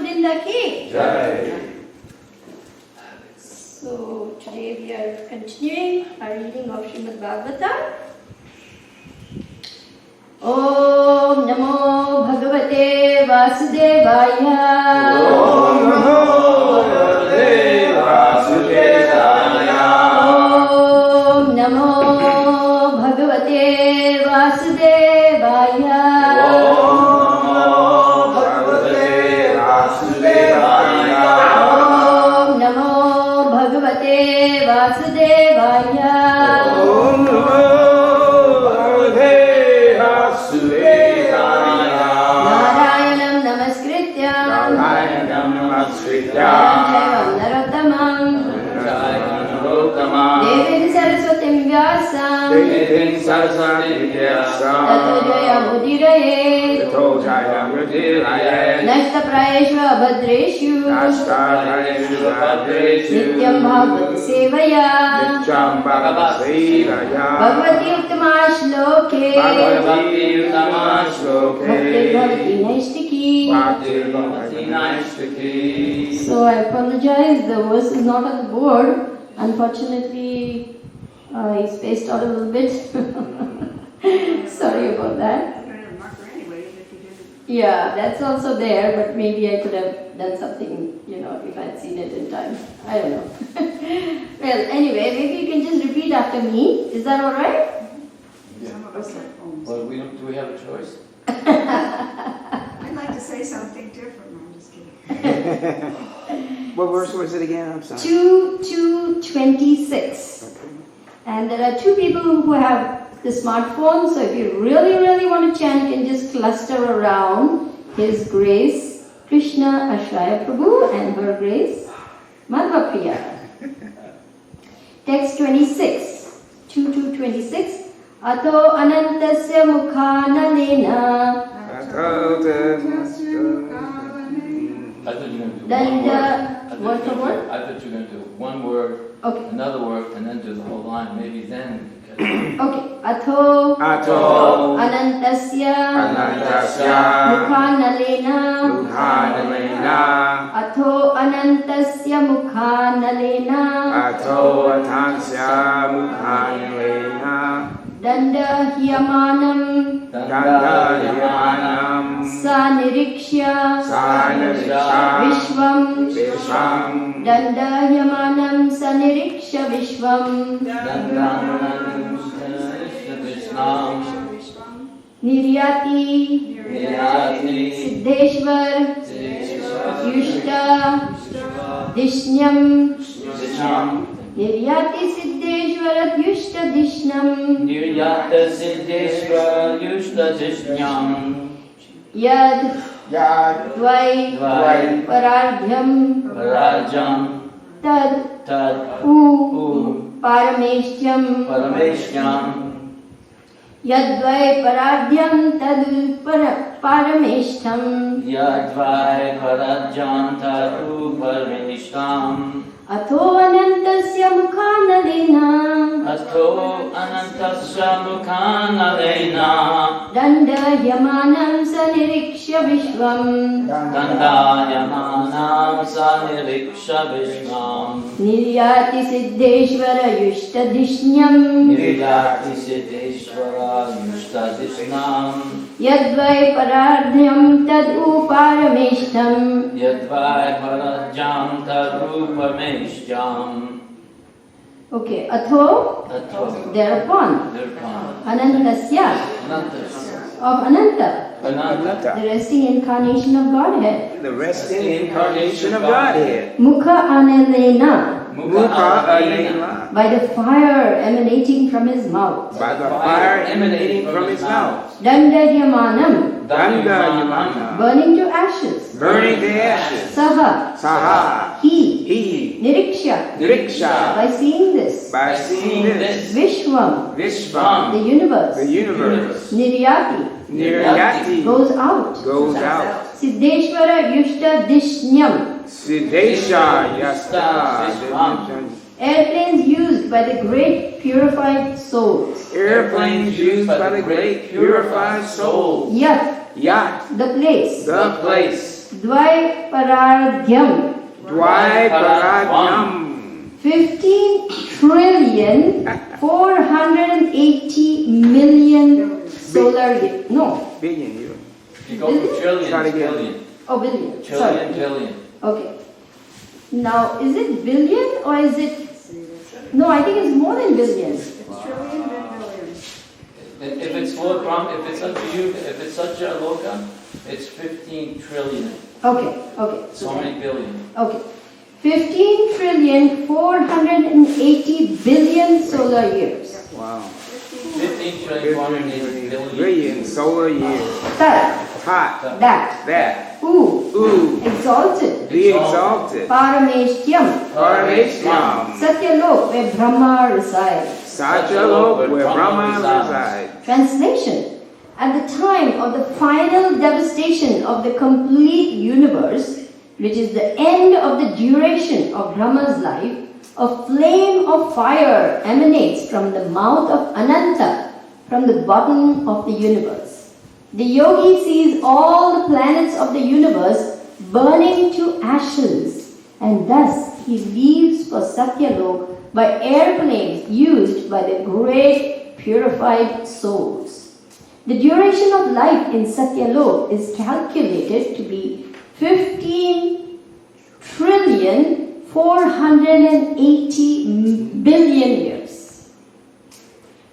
Vrinda ki Jai. So today we are continuing our reading of Srimad Bhagavatam. Om Namo Bhagavate Vasudevaya. Om Namo Bhagavate Vasudevaya. Om Namo Bhagavate Vasudevaya. Om Namo Bhagavate Vasudevaya. Om Namo Bhagavate Vasudevaya. Narayanam Namaskritya Narayanam Namaskritya. Narottamam Narottamam. Devim Saraswatim Vyasam Devim Saraswatim Vyasam. Tato Jayamudiraye Tato Jayamudiraye. Nashtaprayeshu Abhadreshu Nashtaprayeshu Abhadreshu. Nityam Bhagavati Sevaya Nityam Bhagavati Sevaya. Bhagavati Uttama Shloke Bhagavati Uttama Shloke. Bhakti Bhavati Naistiki. Bhakti Bhavati Naistiki. So I apologize, the verse is not on the board. Unfortunately, I spaced out a little bit. Sorry about that. Yeah, that's also there, but maybe I could have done something, if I'd seen it in time. I don't know. Well, anyway, maybe you can just repeat after me. Is that alright? Some of us have phones. Well, do we have a choice? I'd like to say something different. No, I'm just kidding. What verse was it again? I'm sorry. 2:26. And there are two people who have the smartphone, so if you really, really want to chant, you can just cluster around His Grace, Krishna Ashraya Prabhu, and Her Grace, Madhva Priya. Text 26, 2:26. Ato anantasya mukhanalena I thought you were going to do Danda, one word for word? I thought you were going to do one word, Okay. another word, and then do the whole line. Maybe then you could catch it. Okay. Ato Ato anantasya Anantasya mukhanalena Mukhanalena. Ato anantasya mukhanalena Ato Atansya Mukhanalena. Danda hyamanam Dandayamanam sa nirikshya Sanariksha vishvam Vishvam Danda hyamanam sa nirikshya vishvam Niryati Siddheshwar Yushta Dishnyam Niryati Siddheshwar Yushta Dishnam Niryata Siddheshwar Yushta Jishnyam Yad Yad Dvai Dvai Parardhyam Rajam Tad Tad U Parameshtyam Parameshyam Yadvai Paradhyam Tad Parameshtyam Yadvai Parajam Tadu Parameshtam Ato anantasya mukhanalena Asto Anantasya Mukhanalena Danda hyamanam sa nirikshya vishvam Dandayamanam Saniriksha Vishvam Niryati Siddheshwara Yushta Dishnyam Niryati Siddheshwara Yushta Dishnam Yadvai Paradhyam Tad Uparameshtam Yadvai Parajam Tarupameshjam. Okay, Atho, Tato. thereupon, Thereupon. Anantasya, Anantas. of Ananta, Ananta. the resting incarnation of Godhead. The resting incarnation of Godhead. Mukha Anelena, Mukha Anela. by the fire emanating from his mouth. By the fire emanating from his mouth. Dandahyamanam, Dandayamana. burning to ashes. Burning the ashes. Saha, Saha. he, Niriksha, Niriksha. by seeing this. By seeing this. Vishwam, Vishvam. the universe. The universe. Niryati, Niryati. goes out. Goes out. Siddheshwara Yushta Dishnyam, Siddhesha Yasta. airplanes used by the great purified souls. Airplanes used by the great purified soul. Yat, Yat. the place. The place. Dvaiparadhyam. Dvaiparadhyam. 15 trillion 480 million solar years. No. Billion years. You go from trillion Start to again. billion. Oh, billion. Trillion, Sorry. billion. Okay. Now, is it billion or is it? No, I think it's more than billion. It's trillion, then billion. If it's for Brahm, if it's up to you, if it's Satya Loka, it's 15 trillion. Okay, okay. So many billion. Okay. 15 trillion 480 billion solar years. Wow. 15 trillion, 480 billion. Billion solar years. Tat, Hot. that, That. ooh, Ooh. exalted, Be exalted. Parameshtyam, Parameshwam. Satyalok, where Brahma resides. Satyalok, where Brahma resides. Translation. At the time of the final devastation of the complete universe, which is the end of the duration of Brahma's life, a flame of fire emanates from the mouth of Ananta, from the bottom of the universe. The yogi sees all the planets of the universe burning to ashes, and thus he leaves for Satyalok by airplanes used by the great purified souls. The duration of life in Satyalok is calculated to be 15 trillion 480 billion years.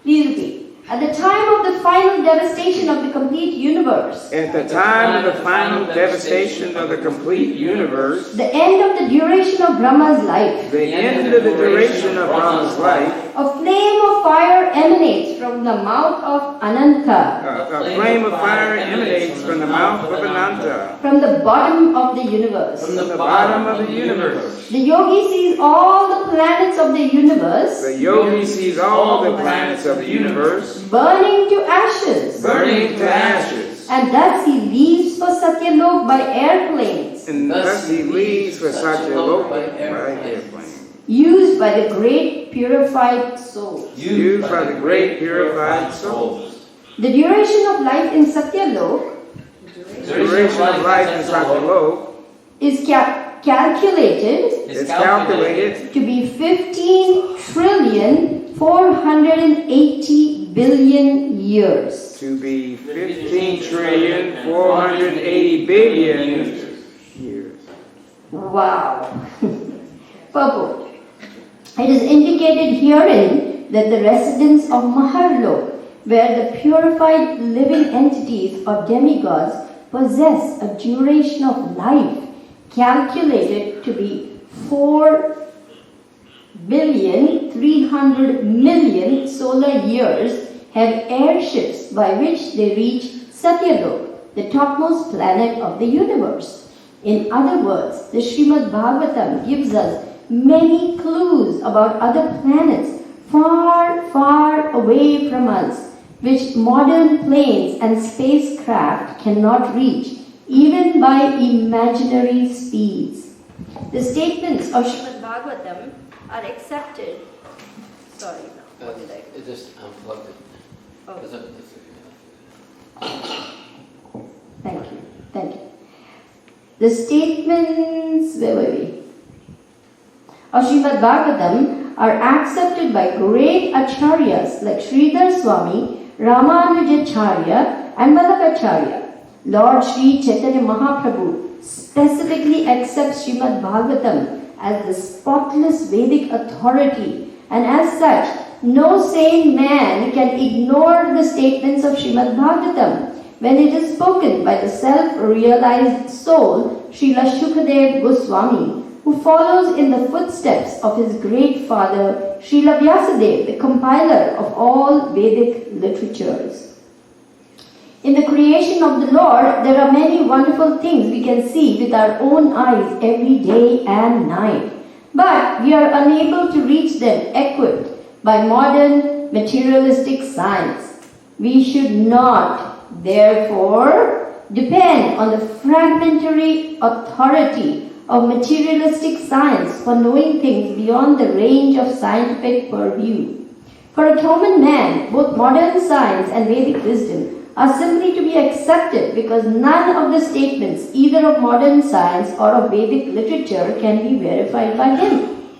Please repeat. At the time of the final devastation of the complete universe, At the time of the final devastation of the complete universe, the end of the duration of Brahma's life, the end of the duration of Brahma's life, a flame of fire emanates from the mouth of Ananta, a flame of fire emanates from the mouth of Ananta, from the bottom of the universe. from the bottom of the universe. The yogi sees all the planets of the universe The yogi sees all the planets of the universe burning to ashes, burning to ashes, and thus he leaves for Satyalok by airplanes, and thus he leaves for Satyalok by airplane, used by the great purified souls. used by the great purified souls. The duration of life in Satyalok The duration of life in Satyalok is calculated is calculated to be 15 trillion 480 billion years. to be 15 trillion 480 billion years. Wow. Purport. It is indicated herein that the residents of Maharlok, where the purified living entities or demigods possess a duration of life calculated to be 4,300,000,000 solar years, have airships by which they reach Satyalok, the topmost planet of the universe. In other words, the Srimad Bhagavatam gives us many clues about other planets far, far away from us, which modern planes and spacecraft cannot reach, even by imaginary speeds. The statements of Srimad Bhagavatam are accepted. Sorry, what did I? It just unplugged it. Oh. Is it- Thank you. Thank you. The statements, where were we? Of Srimad Bhagavatam are accepted by great acharyas like Sridhar Swami, Ramanujacharya and Madhvacharya. Lord Sri Chaitanya Mahaprabhu specifically accepts Srimad Bhagavatam as the spotless Vedic authority, and as such, no sane man can ignore the statements of Srimad Bhagavatam when it is spoken by the self-realized soul, Srila Shukadev Goswami, who follows in the footsteps of his great father, Srila Vyasadeva, the compiler of all Vedic literatures. In the creation of the Lord, there are many wonderful things we can see with our own eyes every day and night. But we are unable to reach them equipped by modern materialistic science. We should not, therefore, depend on the fragmentary authority of materialistic science for knowing things beyond the range of scientific purview. For a common man, both modern science and Vedic wisdom are simply to be accepted because none of the statements, either of modern science or of Vedic literature, can be verified by him.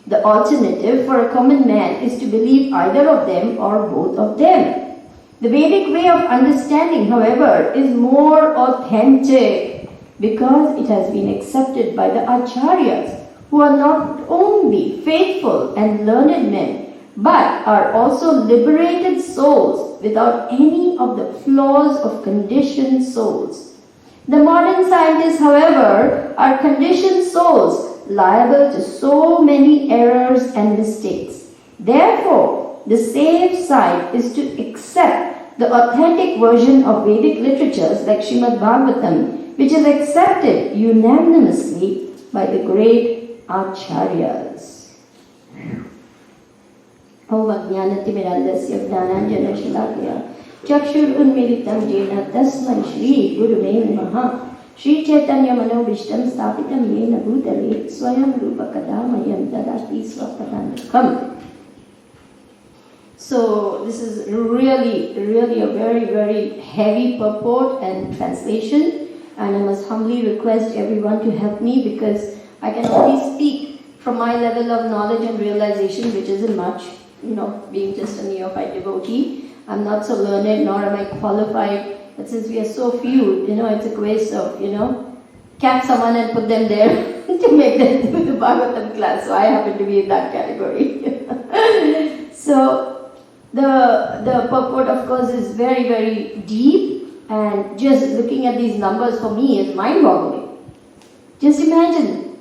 The alternative for a common man is to believe either of them or both of them. The Vedic way of understanding, however, is more authentic because it has been accepted by the acharyas, who are not only faithful and learned men, but are also liberated souls without any of the flaws of conditioned souls. The modern scientists, however, are conditioned souls liable to so many errors and mistakes. Therefore, the safe side is to accept the authentic version of Vedic literatures like Srimad Bhagavatam, which is accepted unanimously by the great acharyas. Om Ajnanatimirandasya Jnananjana Shalakaya Chakshur Unmilitam Jena Tasmai Shri Guruve Namaha Shri Chaitanya Manobishtam Stapitam Yena Bhutale Swayam Rupa Kadamayam Dadati Swapadandakam. So this is really a very, very heavy purport and translation, and I must humbly request everyone to help me because I can only speak from my level of knowledge and realization, which isn't much. Being just a neophyte devotee, I'm not so learned, nor am I qualified. But since we are so few, it's a case of, catch someone and put them there to make them do the Bhagavatam class. So I happen to be in that category. So the purport, of course, is very, very deep, and just looking at these numbers for me is mind-boggling. Just imagine,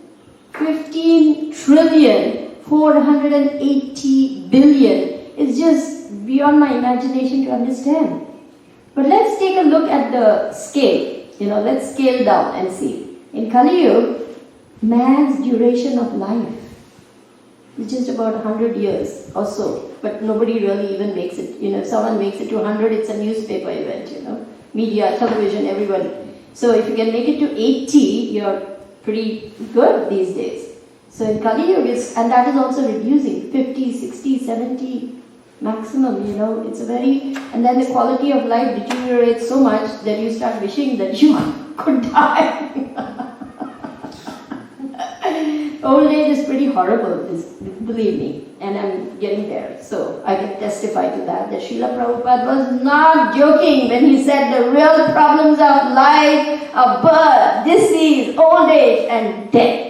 15 trillion. 480 billion is just beyond my imagination to understand. But let's take a look at the scale. Let's scale down and see. In Kali Yuga, man's duration of life is just about 100 years or so. But nobody really even makes it. If someone makes it to 100, it's a newspaper event, Media, television, everyone. So if you can make it to 80, you're pretty good these days. So in Kali Yuga, and that is also reducing, 50, 60, 70 maximum, it's a very, and then the quality of life deteriorates so much that you start wishing that you could die. Old age is pretty horrible, believe me, and I'm getting there. So I can testify to that Srila Prabhupada was not joking when he said the real problems of life are birth, disease, old age, and death.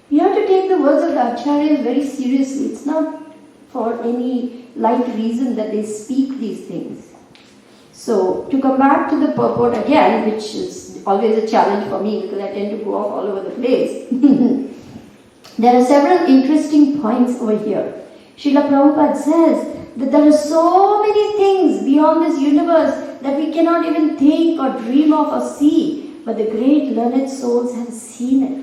You have to take the words of the acharyas very seriously. It's not for any light reason that they speak these things. So, to come back to the purport again, which is always a challenge for me because I tend to go off all over the place. There are several interesting points over here. Srila Prabhupada says that there are so many things beyond this universe that we cannot even think or dream of or see. But the great learned souls have seen it.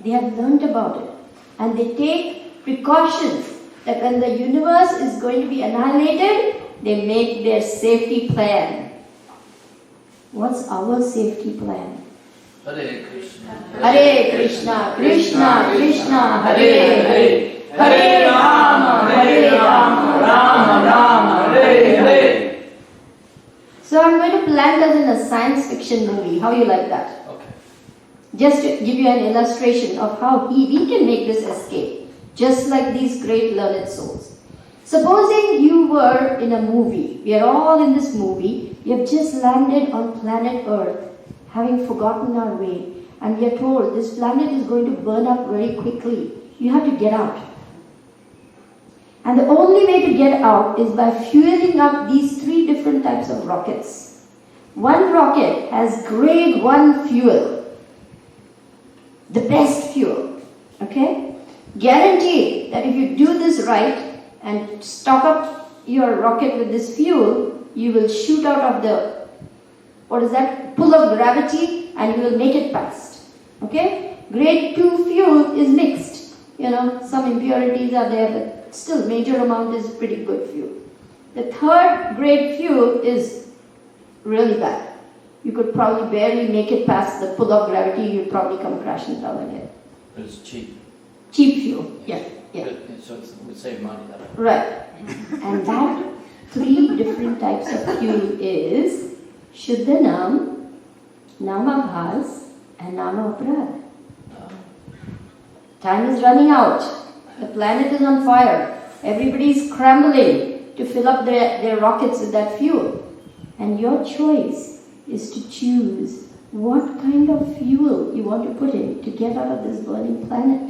They have learnt about it, and they take precautions that when the universe is going to be annihilated, they make their safety plan. What's our safety plan? Hare Krishna. Hare Krishna, Krishna Krishna, Hare Hare, Hare Rama, Rama Rama, Hare Hare. So I'm going to plan that in a science fiction movie. How you like that? Just to give you an illustration of how we can make this escape, just like these great learned souls. Supposing you were in a movie, we are all in this movie, we have just landed on planet Earth, having forgotten our way, and we are told this planet is going to burn up very quickly. You have to get out. And the only way to get out is by fueling up these 3 different types of rockets. One rocket has grade 1 fuel. The best fuel, okay? Guaranteed that if you do this right and stock up your rocket with this fuel, you will shoot out of the, pull of gravity, and you will make it past, okay? Grade 2 fuel is mixed, some impurities are there, but still major amount is pretty good fuel. The 3rd grade fuel is really bad. You could probably barely make it past the pull of gravity, you'd probably come crashing down again. But it's cheap. Cheap fuel, yeah. So it would save money that way. Right. And that 3 different types of fuel is Shuddhanam, Namabhas, and Nama-Aprad. Time is running out. The planet is on fire. Everybody is scrambling to fill up their rockets with that fuel. And your choice is to choose what kind of fuel you want to put in to get out of this burning planet.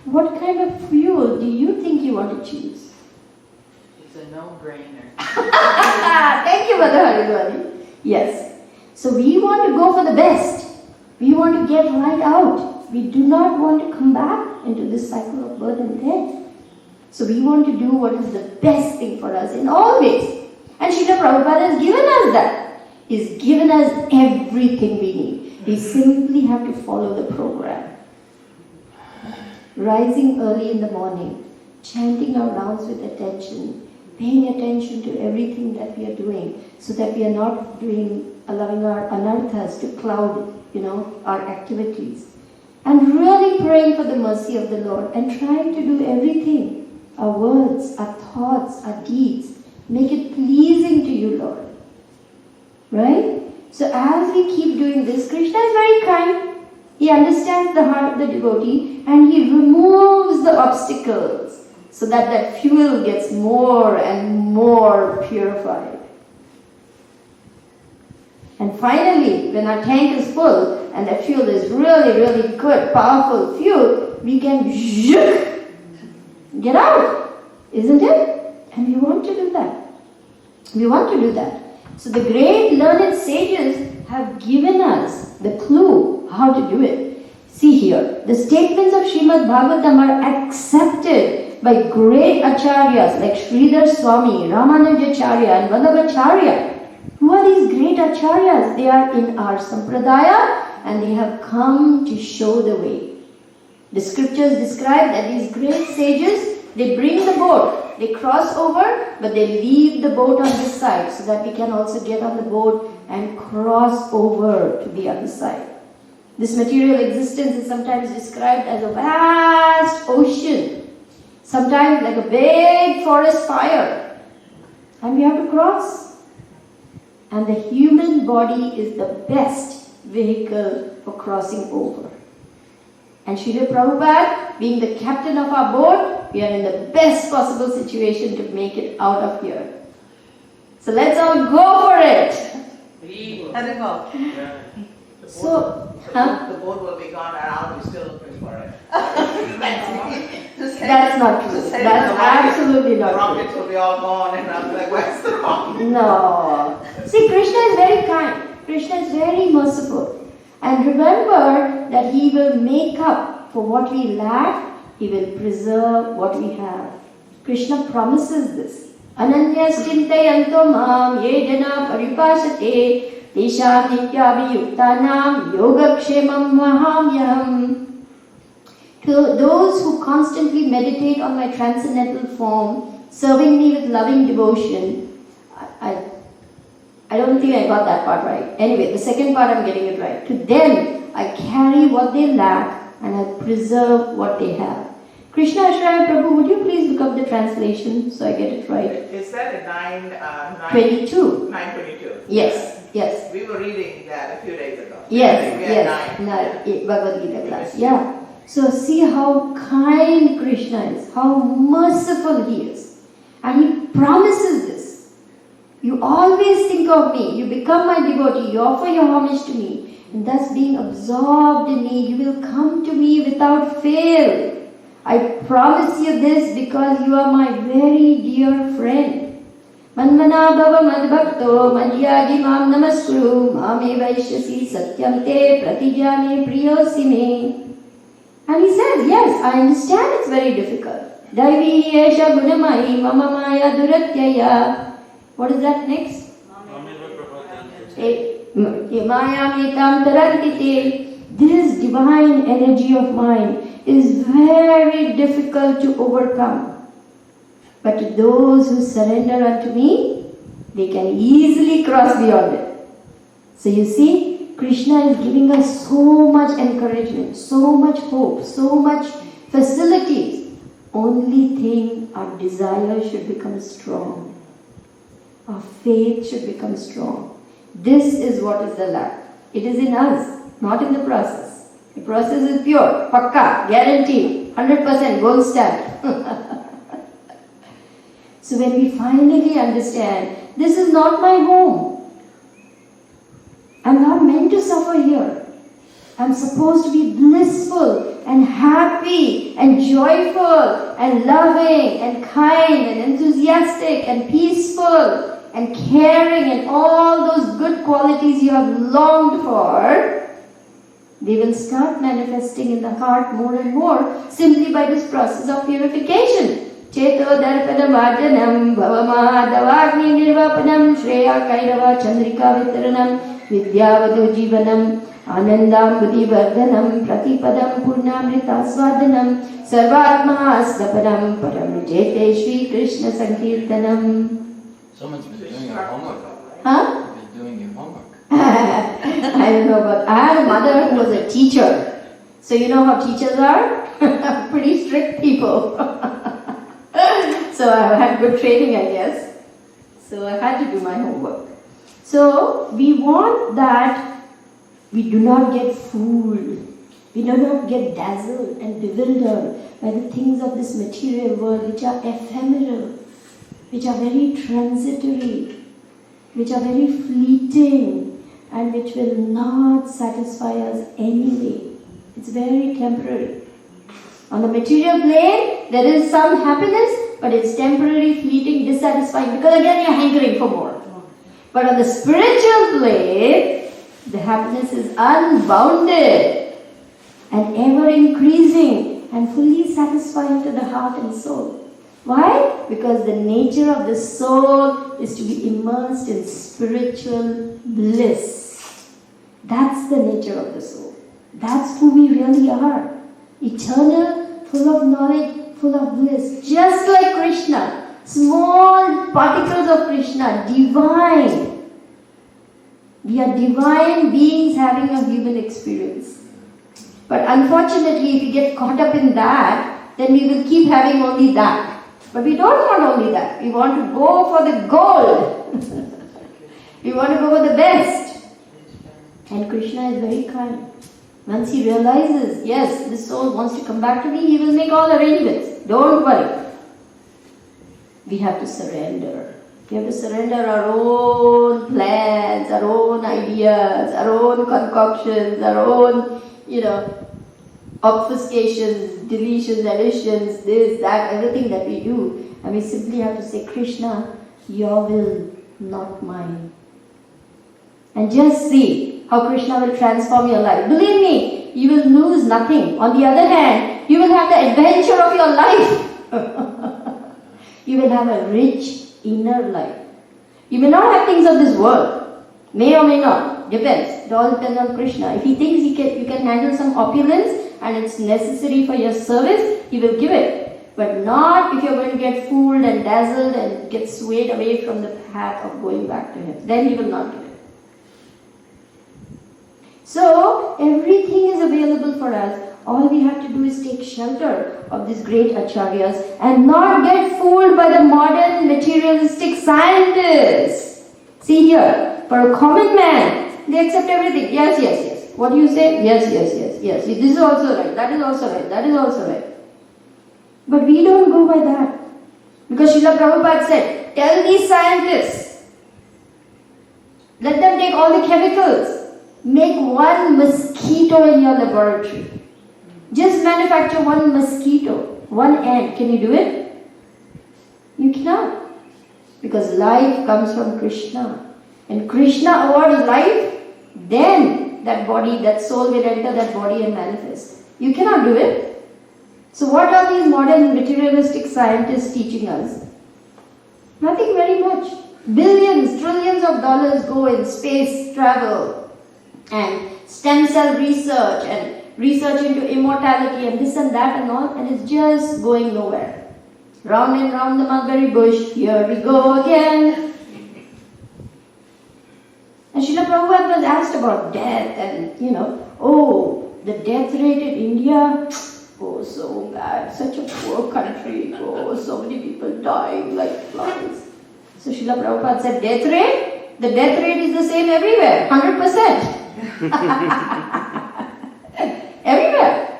What kind of fuel do you think you want to choose? It's a no-brainer. Thank you, Mother Haridwari. Yes. So we want to go for the best. We want to get right out. We do not want to come back into this cycle of birth and death. So we want to do what is the best thing for us in all ways. And Srila Prabhupada has given us that. He's given us everything we need. We simply have to follow the program. Rising early in the morning, chanting our rounds with attention, paying attention to everything that we are doing, so that we are not allowing our anarthas to cloud, our activities. And really praying for the mercy of the Lord and trying to do everything, our words, our thoughts, our deeds, make it pleasing to you, Lord. Right? So as we keep doing this, Krishna is very kind. He understands the heart of the devotee and he removes the obstacles so that that fuel gets more and more purified. And finally, when our tank is full and that fuel is really, really good, powerful fuel, we can get out, isn't it? And we want to do that. We want to do that. So the great learned sages have given us the clue how to do it. See here, the statements of Srimad Bhagavatam are accepted by great acharyas like Sridhar Swami, Ramanujacharya and Vallabhacharya. Who are these great acharyas? They are in our sampradaya and they have come to show the way. The scriptures describe that these great sages, they bring the boat, they cross over, but they leave the boat on this side so that we can also get on the boat and cross over to the other side. This material existence is sometimes described as a vast ocean, sometimes like a big forest fire, and we have to cross. And the human body is the best vehicle for crossing over. And Srila Prabhupada, being the captain of our boat, we are in the best possible situation to make it out of here. So let's all go for it. Let it go. The boat will be gone and I'll be still looking for it. That's not true. That's absolutely not true. Rockets will be all gone and I'll be like, where's the rocket? No. See, Krishna is very kind. Krishna is very merciful. And remember that He will make up for what we lack. He will preserve what we have. Krishna promises this. Ananyas chintayanto mam ye jana paripashate tesham nityabhiyuktanam yogakshemam mahamyam. To those who constantly meditate on my transcendental form, serving me with loving devotion, I don't think I got that part right. Anyway, the second part I'm getting it right. To them, I carry what they lack and I preserve what they have. Krishna Ashraya Prabhu, would you please look up the translation so I get it right? Is that a 22. 922? Yes. We were reading that a few days ago. Yes. Bhagavad Gita class. Yeah. So see how kind Krishna is, how merciful He is. And He promises this. You always think of me, you become my devotee, you offer your homage to me, and thus being absorbed in me, you will come to me without fail. I promise you this because you are my very dear friend. Manmana bhava madbhakto madhyadi mam namaskuru mame vaishyasi satyam te pratijane priyosi me. And he says, yes, I understand it's very difficult. Daivi yesha gunamai mama maya duratyaya. What is that next? This divine energy of mine is very difficult to overcome. But to those who surrender unto me, they can easily cross beyond it. So you see, Krishna is giving us so much encouragement, so much hope, so much facilities. Only thing, our desire should become strong. Our faith should become strong. This is what is the lack. It is in us, not in the process. The process is pure, pakka, guaranteed, 100% gold stamp. So when we finally understand, this is not my home. I'm not meant to suffer here. I'm supposed to be blissful and happy and joyful and loving and kind and enthusiastic and peaceful and caring and all those good qualities you have longed for. They will start manifesting in the heart more and more simply by this process of purification. Cheto darpada vajanam bhavamahadavagni nirvapanam shreya kairava chandrika vitaranam vidyavadu jivanam anandam buddhivardhanam pratipadam purnamrita swadanam sarvatma asdapanam param jete Shri Krishna Sankirtanam. Someone's been doing your homework. Huh? You've been doing your homework. I don't know, but I had a mother who was a teacher. So you know how teachers are? Pretty strict people. So I had good training, I guess. So I had to do my homework. So we want that we do not get fooled. We do not get dazzled and bewildered by the things of this material world which are ephemeral, which are very transitory, which are very fleeting, and which will not satisfy us anyway. It's very temporary. On the material plane, there is some happiness, but it's temporary, fleeting, dissatisfying, because again you're hankering for more. But on the spiritual plane, the happiness is unbounded and ever increasing and fully satisfying to the heart and soul. Why? Because the nature of the soul is to be immersed in spiritual bliss. That's the nature of the soul. That's who we really are. Eternal, full of knowledge, full of bliss. Just like Krishna. Small particles of Krishna. Divine. We are divine beings having a human experience. But unfortunately, if we get caught up in that, then we will keep having only that. But we don't want only that. We want to go for the gold. We want to go for the best. And Krishna is very kind. Once he realizes, yes, this soul wants to come back to me, he will make all arrangements. Don't worry. We have to surrender. We have to surrender our own plans, our own ideas, our own concoctions, our own, obfuscations, deletions, additions, this, that, everything that we do. And we simply have to say, Krishna, your will, not mine. And just see how Krishna will transform your life. Believe me, you will lose nothing. On the other hand, you will have the adventure of your life. You will have a rich inner life. You may not have things of this world. May or may not. Depends. It all depends on Krishna. If he thinks you can handle some opulence and it's necessary for your service, he will give it. But not if you're going to get fooled and dazzled and get swayed away from the path of going back to him. Then he will not give it. So, everything is available for us. All we have to do is take shelter of these great acharyas and not get fooled by the modern materialistic scientists. See here, for a common man, they accept everything. Yes, yes, yes. What do you say? Yes, yes, yes, yes. This is also right. That is also right. That is also right. But we don't go by that. Because Srila Prabhupada said, tell these scientists, let them take all the chemicals. Make one mosquito in your laboratory. Just manufacture one mosquito, one ant. Can you do it? You cannot. Because life comes from Krishna. And Krishna awards life, then that body, that soul will enter that body and manifest. You cannot do it. So what are these modern materialistic scientists teaching us? Nothing very much. Billions, trillions of dollars go in space travel and stem cell research and research into immortality and this and that and all, and it's just going nowhere. Round and round the mulberry bush, here we go again. And Srila Prabhupada was asked about death and, the death rate in India, oh, so bad, such a poor country, oh, so many people dying like flies. So Srila Prabhupada said, death rate? The death rate is the same everywhere, 100%. Everywhere.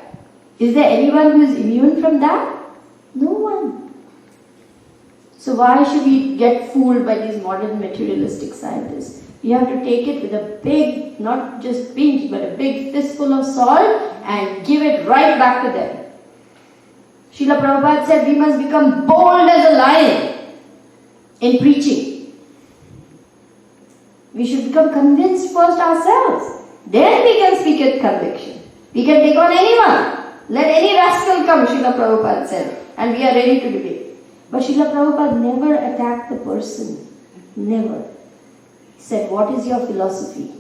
Is there anyone who is immune from that? No one. So why should we get fooled by these modern materialistic scientists? You have to take it with a big, not just pinch, but a big fistful of salt and give it right back to them. Srila Prabhupada said we must become bold as a lion in preaching. We should become convinced first ourselves. Then we can speak with conviction. We can take on anyone. Let any rascal come, Srila Prabhupada said, and we are ready to debate. But Srila Prabhupada never attacked the person. Never. He said, what is your philosophy?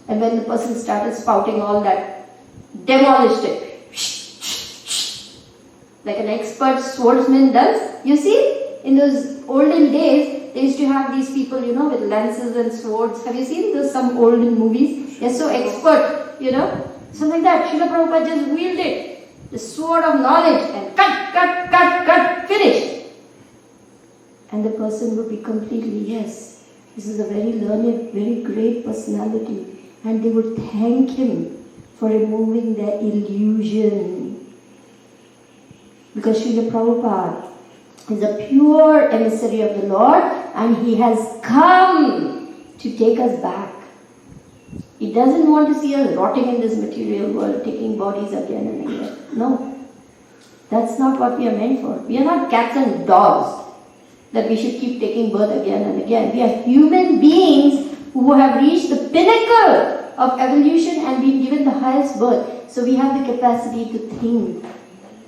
And when the person started spouting all that, demolished it. Like an expert swordsman does. You see, in those olden days, they used to have these people, with lances and swords. Have you seen those some olden movies? They're so expert, Something like that. Srila Prabhupada just wielded the sword of knowledge and cut, finished. And the person would be completely, yes, this is a very learned, very great personality. And they would thank him for removing their illusion. Because Srila Prabhupada is a pure emissary of the Lord and he has come to take us back. He doesn't want to see us rotting in this material world, taking bodies again and again. No. That's not what we are meant for. We are not cats and dogs that we should keep taking birth again and again. We are human beings who have reached the pinnacle of evolution and been given the highest birth. So we have the capacity to think,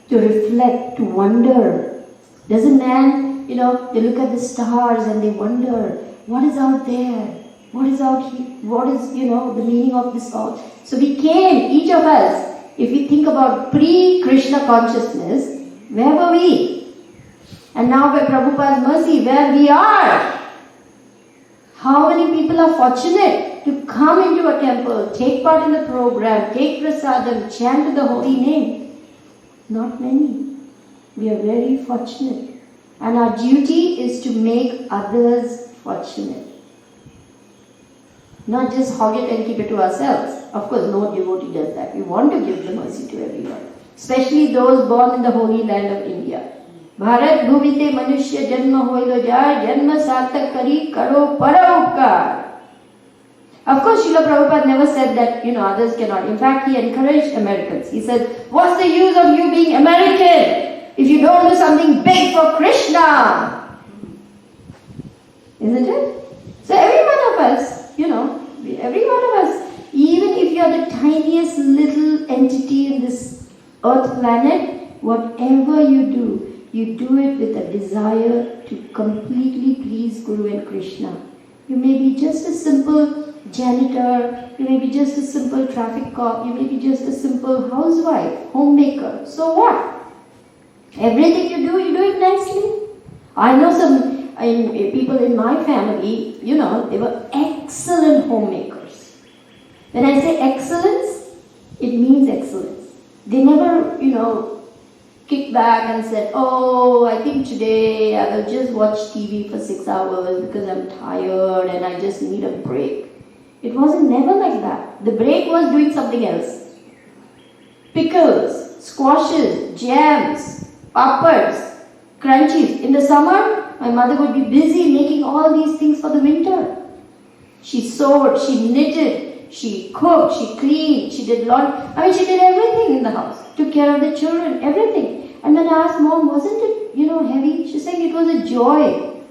to reflect, to wonder. Doesn't man, they look at the stars and they wonder, what is out there? What is out here? What is, the meaning of this all? So we came, each of us, if we think about pre-Krishna consciousness, where were we? And now by Prabhupada's mercy, where we are. How many people are fortunate to come into a temple, take part in the program, take prasadam, chant the holy name? Not many. We are very fortunate. And our duty is to make others fortunate. Not just hog it and keep it to ourselves. Of course, no devotee does that. We want to give the mercy to everyone. Especially those born in the holy land of India. Bharat bhuvite manushya janma hoilo jar, janma sartak kari karo para. Of course, Srila Prabhupada never said that, others cannot. In fact, he encouraged Americans. He said, what's the use of you being American if you don't do something big for Krishna? Isn't it? So every one of us, every one of us, even if you are the tiniest little entity in this earth planet, whatever you do it with a desire to completely please Guru and Krishna. You may be just a simple janitor, you may be just a simple traffic cop, you may be just a simple housewife, homemaker. So what? Everything you do it nicely. I know some people in my family, they were excellent homemakers. When I say excellence, it means excellence. They never, kicked back and said, oh, I think today I will just watch TV for 6 hours because I'm tired and I just need a break. It wasn't never like that. The break was doing something else. Pickles, squashes, jams, papads, crunchies. In the summer, my mother would be busy making all these things for the winter. She sewed, she knitted, she cooked, she cleaned, she did laundry. She did everything in the house. Took care of the children, everything. And when I asked Mom, wasn't it, heavy? She said it was a joy.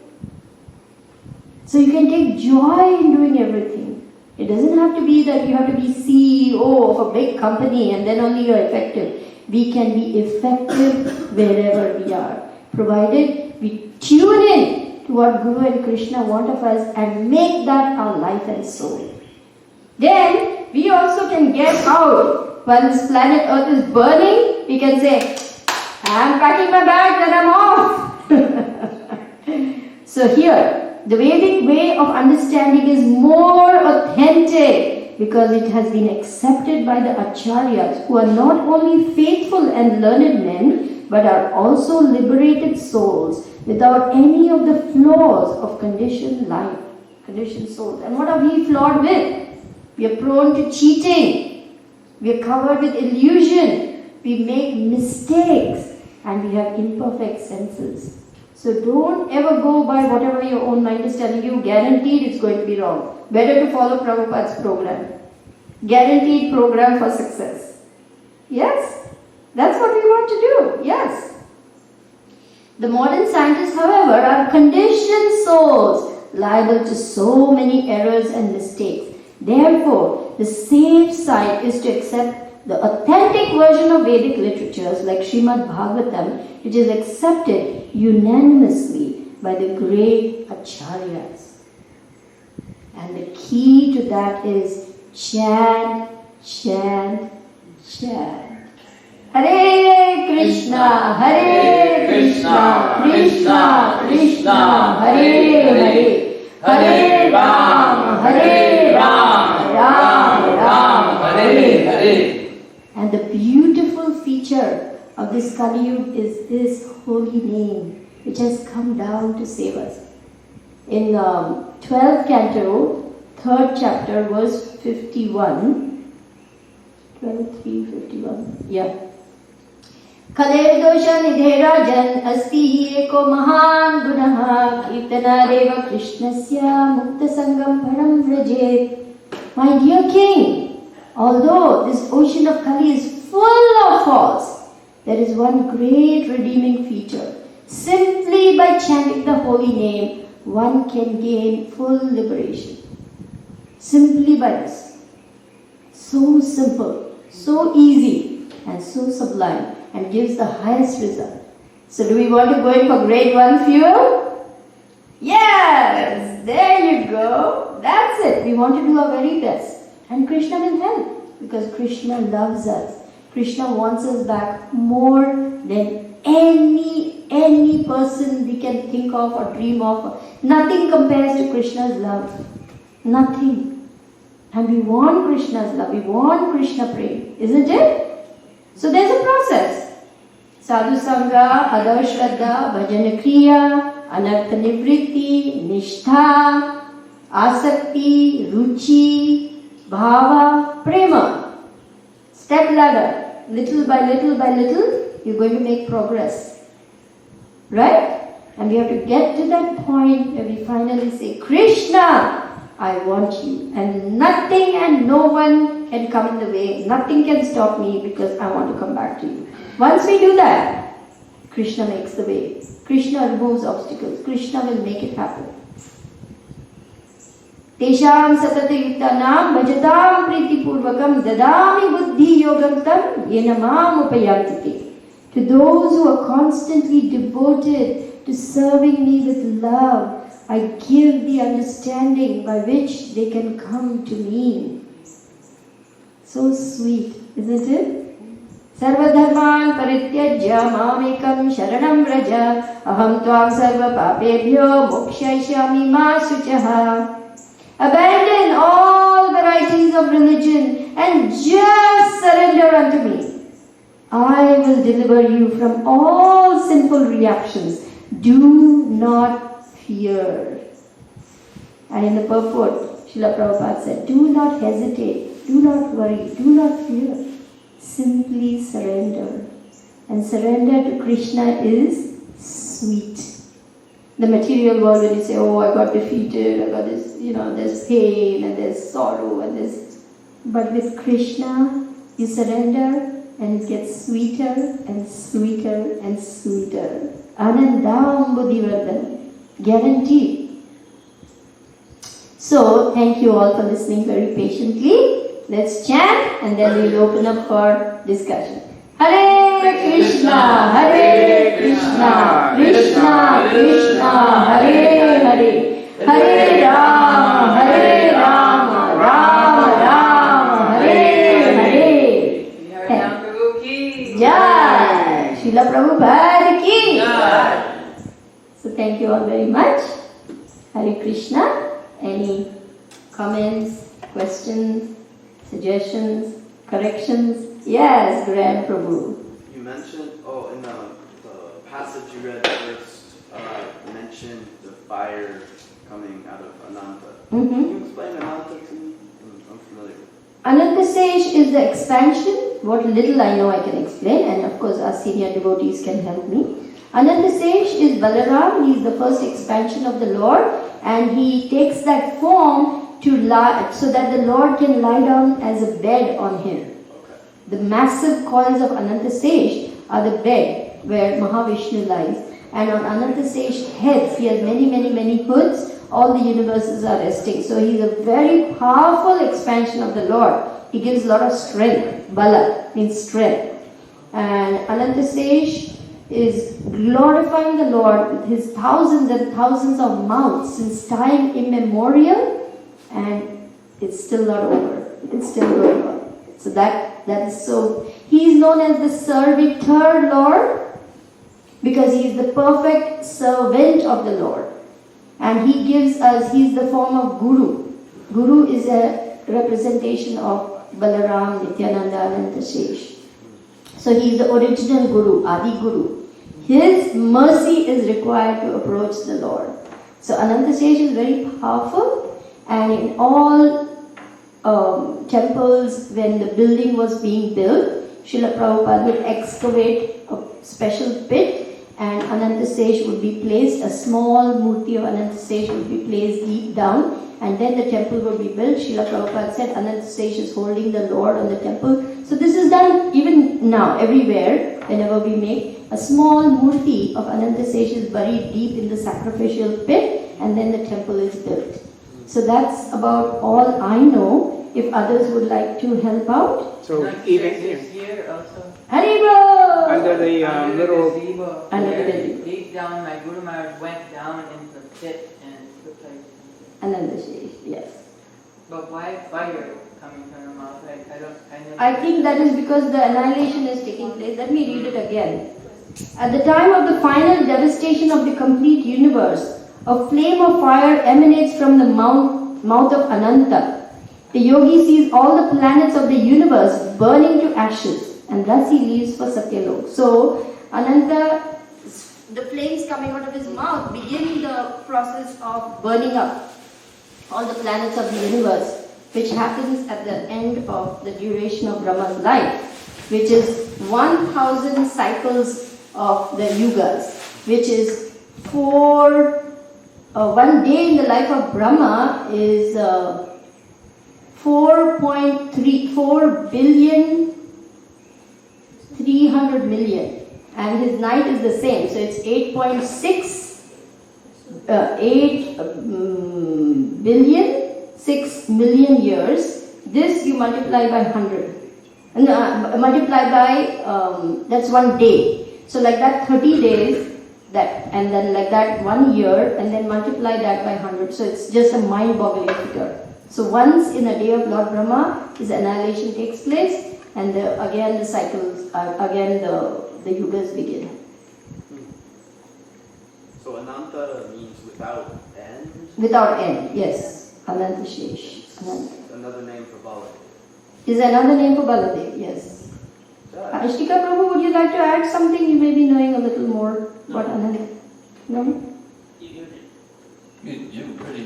So you can take joy in doing everything. It doesn't have to be that you have to be CEO of a big company and then only you're effective. We can be effective wherever we are, provided we tune in to what Guru and Krishna want of us and make that our life and soul. Then we also can get out. When this planet Earth is burning, we can say, I'm packing my bags and I'm off. So here, the Vedic way of understanding is more authentic because it has been accepted by the acharyas who are not only faithful and learned men but are also liberated souls without any of the flaws of conditioned life, conditioned souls. And what are we flawed with? We are prone to cheating. We are covered with illusion. We make mistakes and we have imperfect senses. So don't ever go by whatever your own mind is telling you. Guaranteed it's going to be wrong. Better to follow Prabhupada's program. Guaranteed program for success. Yes? That's what we want to do. Yes. The modern scientists, however, are conditioned souls liable to so many errors and mistakes. Therefore, the safe side is to accept the authentic version of Vedic literatures like Srimad Bhagavatam, which is accepted unanimously by the great acharyas. And the key to that is chant, chant, chant. Hare Krishna, Hare Krishna, Krishna Krishna, Hare Hare, Hare Ram, Hare Ram, Ram Ram, Hare Hare. And the beautiful feature of this Kali Yuga is this holy name, which has come down to save us. In 12th canto, 3rd chapter, verse 51, 12:3:51, yeah. Kaler dosha nidhe rajan asti hi eko mahan gunaha kirtanareva krishnasya mukta sangam param vrajet. My dear king, although this ocean of Kali is full of faults, there is one great redeeming feature. Simply by chanting the holy name, one can gain full liberation. Simply by this. So simple, so easy, and so sublime, and gives the highest result. So do we want to go in for grade 1 fuel? Yes! There you go. That's it. We want to do our very best. And Krishna will help, because Krishna loves us. Krishna wants us back more than any person we can think of or dream of. Nothing compares to Krishna's love. Nothing. And we want Krishna's love. We want Krishna prema. Isn't it? So there's a process. Sadhu Sangha, Adar Shraddha, Bhajana Kriya, Anartha Nivritti, Nishtha, Asakti, Ruchi, Bhava, Prema. Step ladder. Little by little by little, you're going to make progress. Right? And we have to get to that point where we finally say, Krishna, I want you. And nothing and no one can come in the way. Nothing can stop me because I want to come back to you. Once we do that, Krishna makes the way. Krishna removes obstacles. Krishna will make it happen. Tesham satata yuktanam bhajatam priti purvakam dadami buddhi yogam tam yenamam upayantite. To those who are constantly devoted to serving me with love, I give the understanding by which they can come to me. So sweet, isn't it? Sarva dharman parityajya mamekam sharanam vraja aham tvam sarva papebhyo mokshaishyami ma suchaha. Abandon all varieties of religion and just surrender unto me. I will deliver you from all sinful reactions. Do not fear. And in the purport, Srila Prabhupada said, do not hesitate, do not worry, do not fear. Simply surrender. And surrender to Krishna is sweet. The material world, when you say, oh, I got defeated, I got this, there's pain and there's sorrow and there's... But with Krishna, you surrender and it gets sweeter and sweeter and sweeter. Anandam Buddhivardhana. Guaranteed. So, thank you all for listening very patiently. Let's chant and then we'll open up for discussion. Hare Krishna, Hare Krishna, Krishna Krishna, Hare Hare, Hare Rama, Hare Rama, Rama Rama, Hare Hare. Hare Prabhu ki Jai, Srila Prabhupada ki Jai. So thank you all very much. Hare Krishna. Any comments, questions, suggestions, corrections? Yes, Grand Prabhu. You mentioned, in the passage you read first mentioned the fire coming out of Ananta. Mm-hmm. Can you explain Ananta to me? I'm unfamiliar. Anantasesh is the expansion. What little I know I can explain, and of course our senior devotees can help me. Anantasesh is Balaram. He is the first expansion of the Lord, and he takes that form to lie, so that the Lord can lie down as a bed on him. Okay. The massive coils of Anantasesh are the bed where Mahavishnu lies, and on Anantasesh's heads he has many hoods. All the universes are resting. So he is a very powerful expansion of the Lord. He gives a lot of strength. Bala means strength. And Anantasesh is glorifying the Lord with his thousands and thousands of mouths since time immemorial, and it's still not over. It's still going on. So that is so. He is known as the Servitor Lord because he is the perfect servant of the Lord. And he gives us, he is the form of Guru. Guru is a representation of Balaram, Nityananda, Anantasesh. So he is the original Guru, Adi Guru. His mercy is required to approach the Lord. So Anantasesh is very powerful, and in all temples, when the building was being built, Srila Prabhupada would excavate a special pit, and Anantasesh would be placed, a small murti of Anantasesh would be placed deep down, and then the temple would be built. Srila Prabhupada said Anantasesh is holding the Lord on the temple. So this is done even now, everywhere, whenever we make a small murti of Anantasesh is buried deep in the sacrificial pit, and then the temple is built. So that's about all I know. If others would like to help out. So even here, Here also. Haribo! under the little, gazebo. Under the Where gazebo. Deep down, my Guru Maharaj went down into the pit and looked like. Anantasesh, yes. But why fire coming from the mouth? I think that is because the annihilation is taking place. Let me read it again. At the time of the final devastation of the complete universe, a flame of fire emanates from the mouth of Ananta. The yogi sees all the planets of the universe burning to ashes, and thus he leaves for Satyalok. So, Ananta, the flames coming out of his mouth begin the process of burning up all the planets of the universe, which happens at the end of the duration of Brahma's life, which is 1000 cycles of the yugas, which is 1 day in the life of Brahma is 4.34 billion 300 million, and his night is the same, so it's 8 billion 6 million years. This you multiply by 100, multiply by that's 1 day, so like that 30 days, that, and then like that 1 year, and then multiply that by 100, so it's just a mind-boggling figure. So once in a day of Lord Brahma, his annihilation takes place, and again the cycles, again the yugas begin. So Ananta means without end? Without end, yes. Anantasesh. Another name for Baladev. Is another name for Baladev, yes. Ashtika Prabhu, would you like to add something? You may be knowing a little more about Ananta. No? You pretty,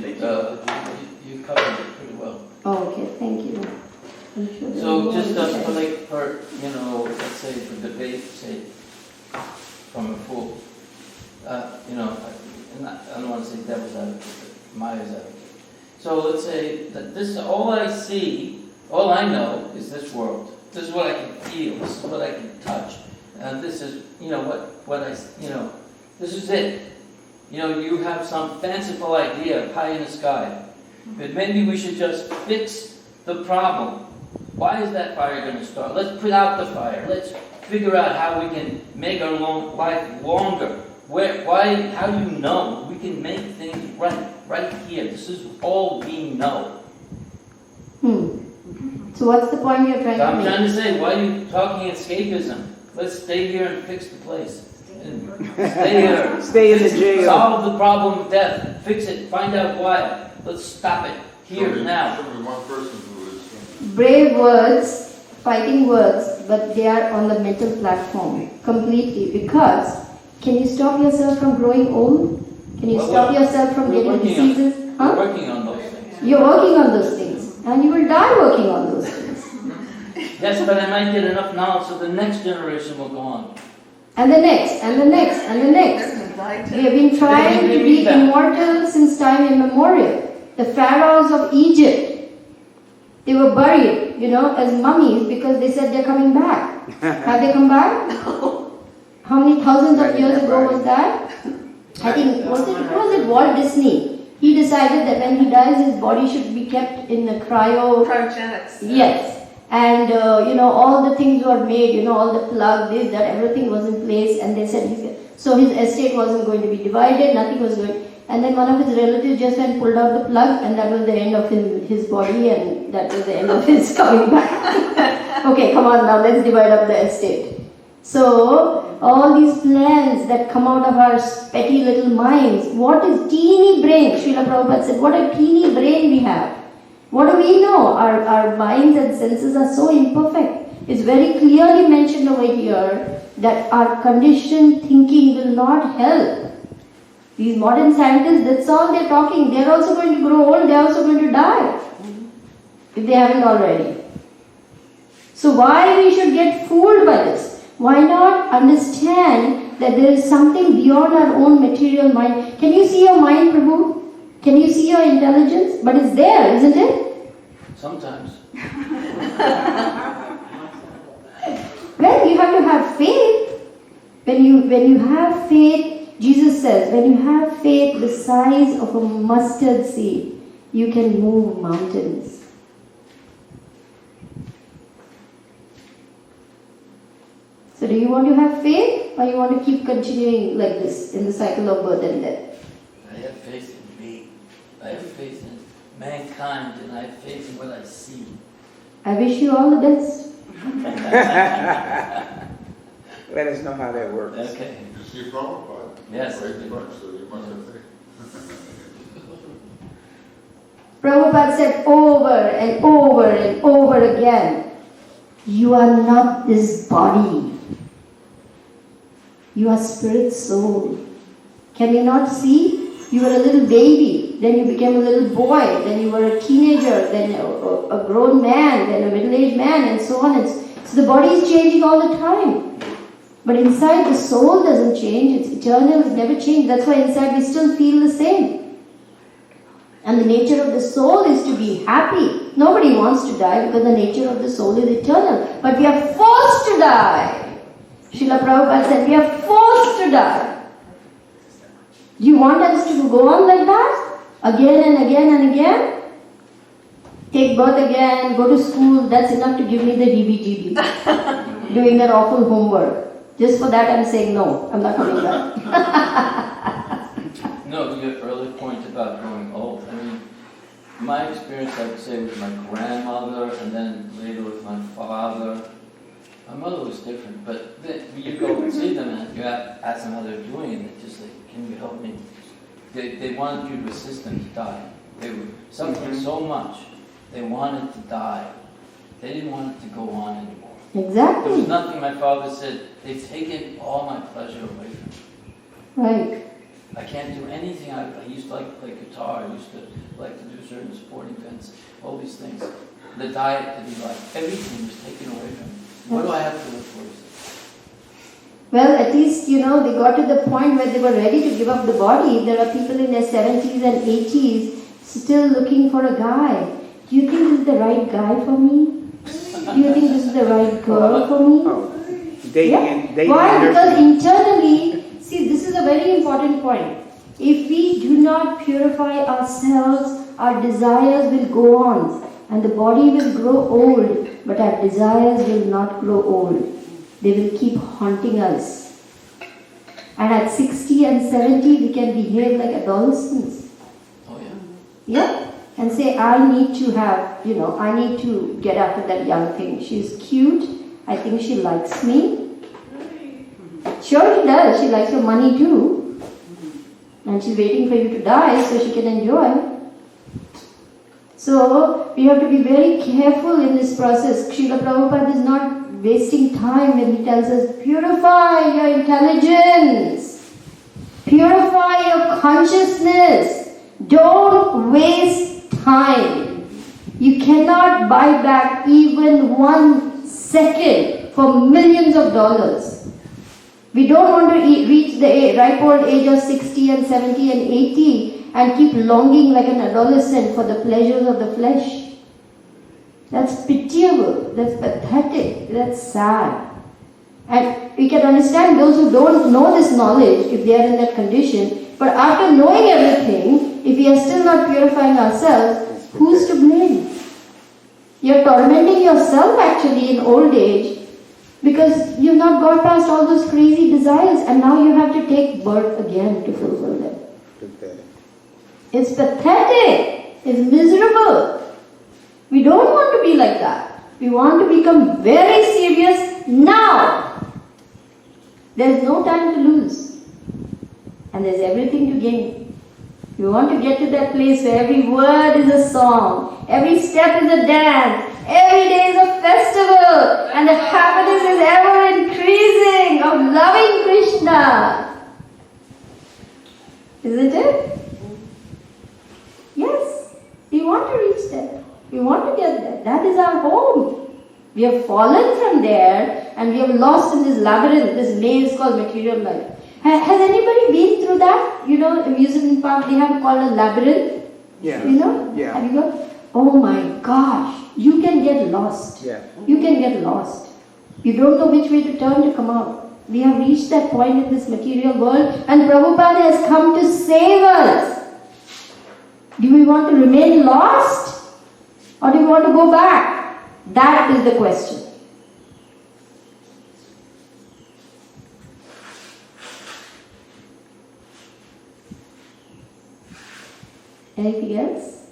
you covered it pretty well. Oh, okay, thank you. I'm sure there So are just more to say. like for, let's say for debate's sake, from a fool, I don't want to say devil's advocate, but Maya's advocate. So let's say that this, all I know is this world. This is what I can feel, this is what I can touch. And this is, this is it. You have some fanciful idea pie in the sky. But maybe we should just fix the problem. Why is that fire going to start? Let's put out the fire. Let's figure out how we can make our life longer. How do you know? We can make things right here. This is all we know. So what's the point you're trying So to I'm make? trying to say, why are you talking escapism? Let's stay here and fix the place. Stay here. Stay in the jail. Solve the problem of death. Fix it. Find out why. Let's stop it here now. Brave words, fighting words, but they are on the mental platform completely, because Can you stop yourself from growing old? Can you stop yourself from getting diseases? We're working on those things. You're working on those things. And you will die working on those things. Yes, but I might get enough knowledge so the next generation will go on. And the next, and the next, and the next. We have been trying to be immortal since time immemorial. The pharaohs of Egypt, they were buried, as mummies because they said they're coming back. Have they come back? How many thousands of years ago was that? I think, was it Walt Disney? He decided that when he dies, his body should be kept in the Cryogenics. Yes. And, all the things were made, all the plug, this, that, everything was in place. And they said, so his estate wasn't going to be divided, nothing was going. And then one of his relatives just went, pulled out the plug, and that was the end of his body, and that was the end of his coming back. Okay, come on now, let's divide up the estate. So, all these plans that come out of our petty little minds, what is teeny brain? Srila Prabhupada said, what a teeny brain we have. What do we know? Our minds and senses are so imperfect. It's very clearly mentioned over here that our conditioned thinking will not help. These modern scientists, that's all they're talking. They're also going to grow old, they're also going to die. If they haven't already. So why we should get fooled by this? Why not understand that there is something beyond our own material mind? Can you see your mind, Prabhu? Can you see your intelligence? But it's there, isn't it? Sometimes. Well, you have to have faith. When you have faith, Jesus says, when you have faith the size of a mustard seed, you can move mountains. So do you want to have faith, or you want to keep continuing like this in the cycle of birth and death? I have faith in me. I have faith in mankind, and I have faith in what I see. I wish you all the best. Let us know how that works. Okay. You see Prabhupada? Yes. Very much, so you must have faith. Prabhupada said over and over and over again, you are not this body. You are spirit soul. Can you not see? You were a little baby, then you became a little boy, then you were a teenager, then a grown man, then a middle-aged man, and so on. So the body is changing all the time. But inside the soul doesn't change, it's eternal, it's never changed. That's why inside we still feel the same. And the nature of the soul is to be happy. Nobody wants to die because the nature of the soul is eternal. But we are forced to die. Srila Prabhupada said, we are forced to die. Do you want us to go on like that? Again and again and again? Take birth again, go to school, that's enough to give me the heebie-jeebies. Doing that awful homework. Just for that I'm saying no, I'm not coming back. No, your early point about growing old. I mean, my experience, I would say, with my grandmother and then later with my father. My mother was different, but then you go and see them and you ask them how they're doing, and they're just like, can you help me? They wanted you to assist them to die. They were suffering so much, they wanted to die. They didn't want it to go on anymore. Exactly. There was nothing, my father said, they've taken all my pleasure away from me. Right. I can't do anything. I used to like to play guitar. I used to like to do certain sporting events. All these things. The diet that he liked. Everything was taken away from me. What do I have to look for? Well, at least, they got to the point where they were ready to give up the body. There are people in their 70s and 80s still looking for a guy. Do you think this is the right guy for me? Do you think this is the right girl for me? Oh, Why? Because internally, see, this is a very important point. If we do not purify ourselves, our desires will go on. And the body will grow old, but our desires will not grow old. They will keep haunting us. And at 60 and 70, we can behave like adolescents. Oh, yeah. Yeah? And say, I need to have, I need to get after that young thing. She's cute. I think she likes me. Sure she does. She likes your money too. And she's waiting for you to die so she can enjoy. So, we have to be very careful in this process. Srila Prabhupada is not wasting time when he tells us, purify your intelligence. Purify your consciousness. Don't waste time. You cannot buy back even 1 second for millions of dollars. We don't want to reach the ripe old age of 60 and 70 and 80 and keep longing like an adolescent for the pleasures of the flesh. That's pitiable, that's pathetic, that's sad. And we can understand those who don't know this knowledge if they are in that condition. But after knowing everything, if we are still not purifying ourselves, who's to blame? You're tormenting yourself actually in old age because you've not got past all those crazy desires and now you have to take birth again to fulfill them. It's pathetic. It's miserable. We don't want to be like that. We want to become very serious now. There's no time to lose. And there's everything to gain. We want to get to that place where every word is a song, every step is a dance, every day is a festival, and the happiness is ever increasing of loving Krishna. Isn't it? Yes. We want to reach there. We want to get there. That is our home. We have fallen from there and we have lost in this labyrinth, this maze called material life. Has anybody been through that? You know, amusement park, they have called a labyrinth. Yeah. You know? Yeah. Have you got? Oh my gosh. You can get lost. Yeah. You can get lost. You don't know which way to turn to come out. We have reached that point in this material world and Prabhupada has come to save us. Do we want to remain lost? Or do we want to go back? That is the question. Anything else?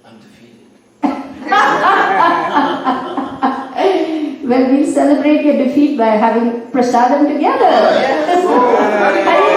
I'm defeated. Well, we'll celebrate your defeat by having prasadam together. Yes. Hare